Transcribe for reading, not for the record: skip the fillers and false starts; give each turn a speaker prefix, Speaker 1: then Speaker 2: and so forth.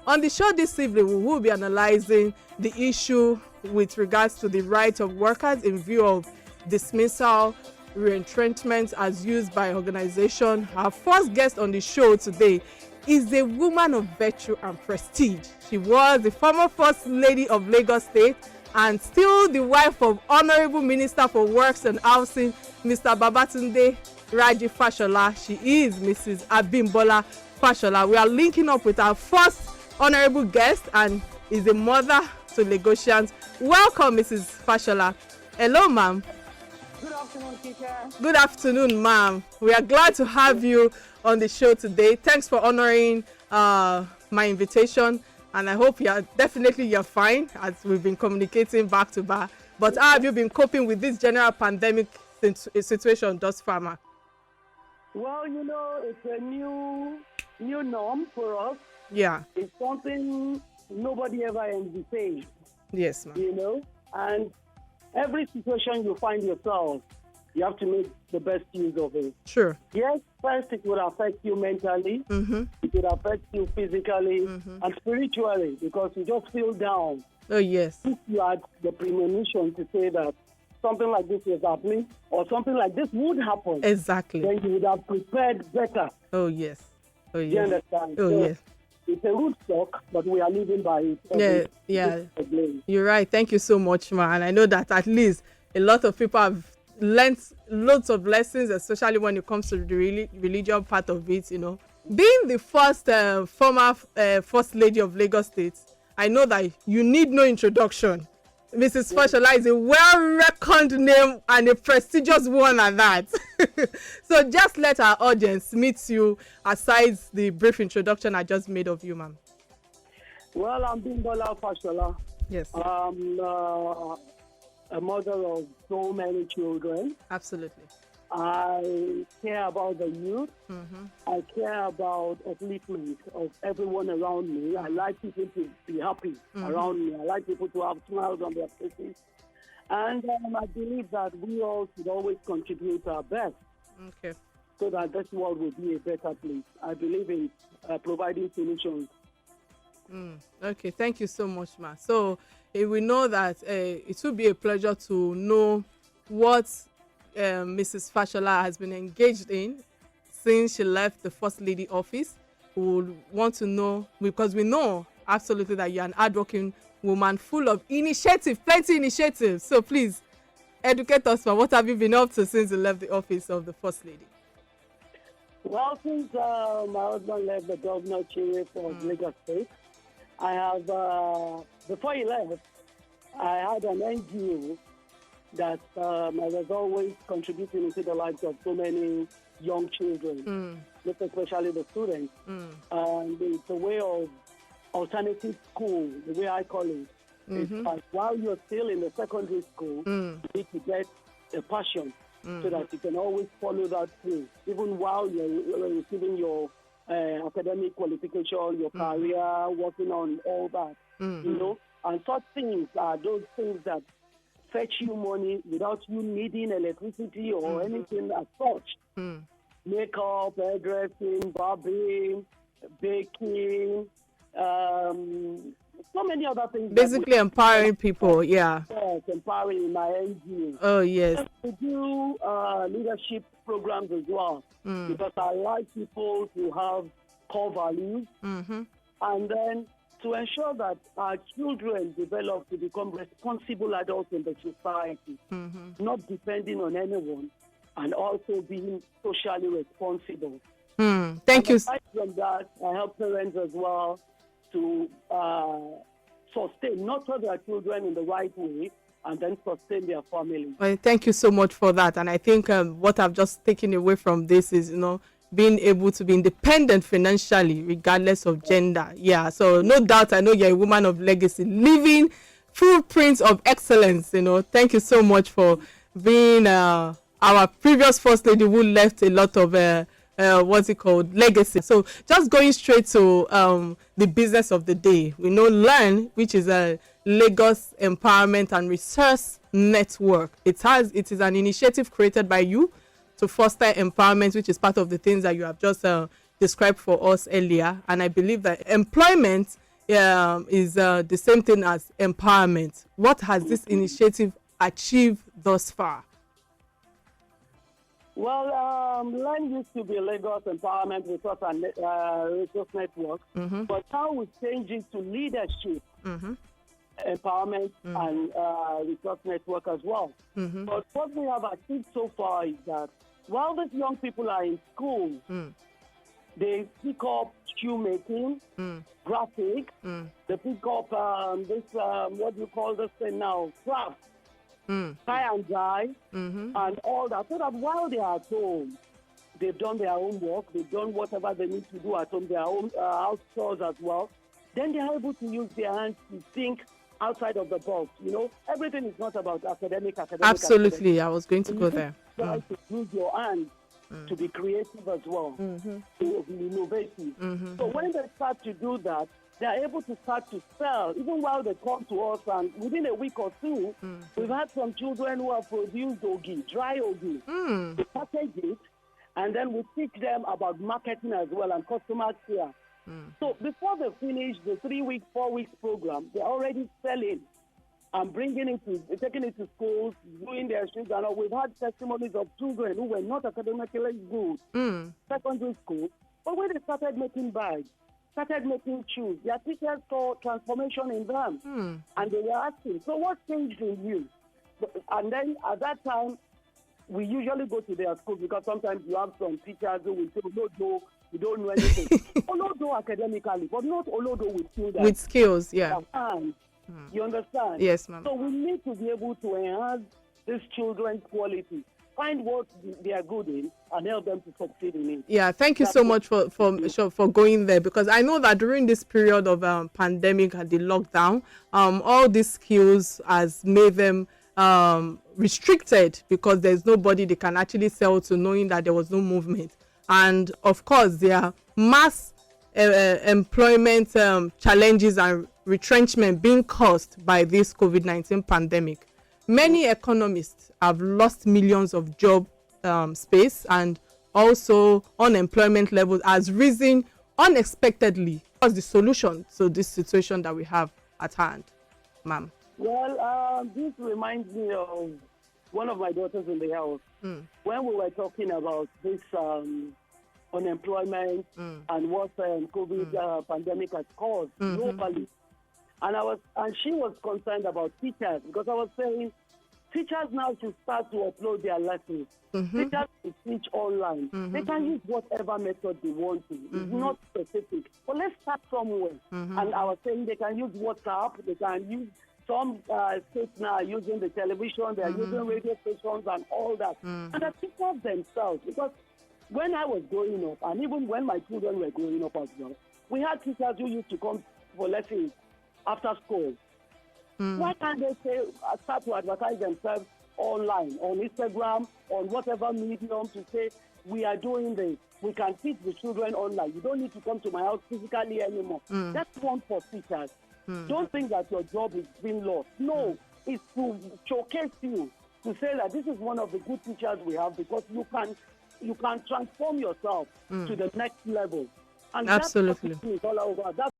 Speaker 1: On the show this evening, we will be analyzing the issue with regards to the rights of workers in view of dismissal, retrenchment as used by organization. Our first guest on the show today is a woman of virtue and prestige. She was the former First Lady of Lagos State and still the wife of Honorable Minister for Works and Housing, Mr. Babatunde Raji Fashola. She is Mrs. Abimbola Fashola. We are linking up with our first honorable guest and is a mother to Lagosians. Welcome, Mrs. Fashola. Hello, ma'am.
Speaker 2: Good afternoon, Kike.
Speaker 1: Good afternoon, ma'am. We are glad to have you on the show today. Thanks for honoring my invitation, and I hope you're fine as we've been communicating back to back. But how have you been coping with this general pandemic situation thus far, ma'am?
Speaker 2: Well, it's a new norm for us.
Speaker 1: Yeah.
Speaker 2: It's something nobody ever envisaged.
Speaker 1: Yes, ma'am.
Speaker 2: And every situation you find yourself, you have to make the best use of it.
Speaker 1: Sure.
Speaker 2: Yes, first it would affect you mentally.
Speaker 1: Mm-hmm.
Speaker 2: It would affect you physically and spiritually because you just feel down.
Speaker 1: Oh, yes.
Speaker 2: If you had the premonition to say that something like this is happening or something like this would happen,
Speaker 1: Exactly.
Speaker 2: then you would have prepared better.
Speaker 1: Oh, yes. Oh, yes.
Speaker 2: You understand?
Speaker 1: Oh,
Speaker 2: So
Speaker 1: yes.
Speaker 2: it's a root stock, but we are living by it.
Speaker 1: Yeah. You're right. Thank you so much, man. I know that at least a lot of people have learned lots of lessons, especially when it comes to the religion part of it. Being the first former First Lady of Lagos State, I know that you need no introduction. Mrs. Fashola is a well-reckoned name and a prestigious one at that. So just let our audience meet you aside the brief introduction I just made of you, ma'am.
Speaker 2: Well, I'm Abimbola Fashola.
Speaker 1: Yes.
Speaker 2: I'm a mother of so many children.
Speaker 1: Absolutely.
Speaker 2: I care about the youth.
Speaker 1: Mm-hmm.
Speaker 2: I care about upliftment of everyone around me. I like people to be happy around me. I like people to have smiles on their faces. And I believe that we all should always contribute our best so that this world will be a better place. I believe in providing solutions.
Speaker 1: Okay, thank you so much, ma. So we know that it will be a pleasure to know what Mrs. Fashola has been engaged in since she left the First Lady office. We would want to know, because we know absolutely that you're an hardworking woman full of initiative, plenty initiatives. So please educate us, what have you been up to since you left the office of the First Lady?
Speaker 2: Well, since my husband left the governorship of Lagos State, I have, before he left, I had an NGO that I was always contributing into the lives of so many young children, especially the students. And it's a way of alternative school, the way I call it. It's like while you're still in the secondary school, you need to get a passion so that you can always follow that through, even while you're receiving your academic qualification, your career, working on all that, And such things are those things that fetch you money without you needing electricity or anything as such. Makeup, hairdressing, barbering, baking, so many other things.
Speaker 1: Basically empowering people, yeah.
Speaker 2: Yes, empowering my NGO.
Speaker 1: Oh, yes.
Speaker 2: We do leadership programs as well because I like people to have core values and then to ensure that our children develop to become responsible adults in the society, not depending on anyone, and also being socially responsible.
Speaker 1: Thank you.
Speaker 2: Aside from that, I help parents as well to sustain, nurture their children in the right way, and then sustain their family.
Speaker 1: Well, thank you so much for that. And I think what I've just taken away from this is, being able to be independent financially, regardless of gender. Yeah, so no doubt, I know you're a woman of legacy, living footprints of excellence. Thank you so much for being our previous First Lady who left a lot of legacy. So just going straight to the business of the day, we know LEARN, which is a Lagos Empowerment and Resource Network. It is an initiative created by you to foster empowerment, which is part of the things that you have just described for us earlier. And I believe that employment is the same thing as empowerment. What has this initiative achieved thus far?
Speaker 2: Well, LEN used to be Lagos Empowerment Resource and Resource Network, but now we change it to Leadership Empowerment and Resource Network as well. But what we have achieved so far is that while these young people are in school, they pick up shoemaking, graphics, they pick up this, what do you call this thing now, craft, tie and dye, and all that. So that while they are at home, they've done their own work, they've done whatever they need to do at home, their own house chores as well. Then they're able to use their hands to think outside of the box. You know, everything is not about academic.
Speaker 1: Absolutely, I was going to go there.
Speaker 2: Try to use your hands to be creative as well, to be innovative. So when they start to do that, they are able to start to sell, even while they come to us. And within a week or two, we've had some children who have produced ogi, dry ogi. We package it, and then we teach them about marketing as well and customer care. So before they finish the 3 week, 4 weeks program, they're already selling and taking it to schools, doing their things. And we've had testimonies of children who were not academically good, secondary school, but when they started making bags, started making shoes, their teachers saw transformation in them, and they were asking, so what changed in you? And then at that time, we usually go to their schools because sometimes you have some teachers who will say, no, we don't know anything. Olodo academically, but not Olodo with skills.
Speaker 1: With skills, yeah.
Speaker 2: You understand?
Speaker 1: Yes, ma'am.
Speaker 2: So we need to be able to enhance these children's quality, find what they are good in, and help them to succeed in it.
Speaker 1: Yeah, thank you so much for going there, because I know that during this period of pandemic and the lockdown, all these skills has made them restricted because there's nobody they can actually sell to, knowing that there was no movement. And of course, there are mass employment challenges and retrenchment being caused by this COVID-19 pandemic. Many economists have lost millions of job space, and also unemployment levels has risen unexpectedly. What's the solution to this situation that we have at hand, ma'am?
Speaker 2: Well, this reminds me of one of my daughters in the house. When we were talking about this unemployment and what COVID pandemic has caused globally, and she was concerned about teachers, because I was saying teachers now should start to upload their lessons. Teachers should teach online. They can use whatever method they want to. It's not specific. But let's start somewhere. And I was saying they can use WhatsApp. They can use some states now are using the television. They are using radio stations and all that. And the teachers themselves, because when I was growing up, and even when my children were growing up as well, we had teachers who used to come for lessons after school. Why can't they start to advertise themselves online, on Instagram, on whatever medium, to say, we are doing this. We can teach the children online. You don't need to come to my house physically anymore. That's one for teachers. Don't think that your job is being lost. No, it's to showcase you, to say that this is one of the good teachers we have, because you can transform yourself to the next level. And
Speaker 1: absolutely.
Speaker 2: That's what it's all over. That's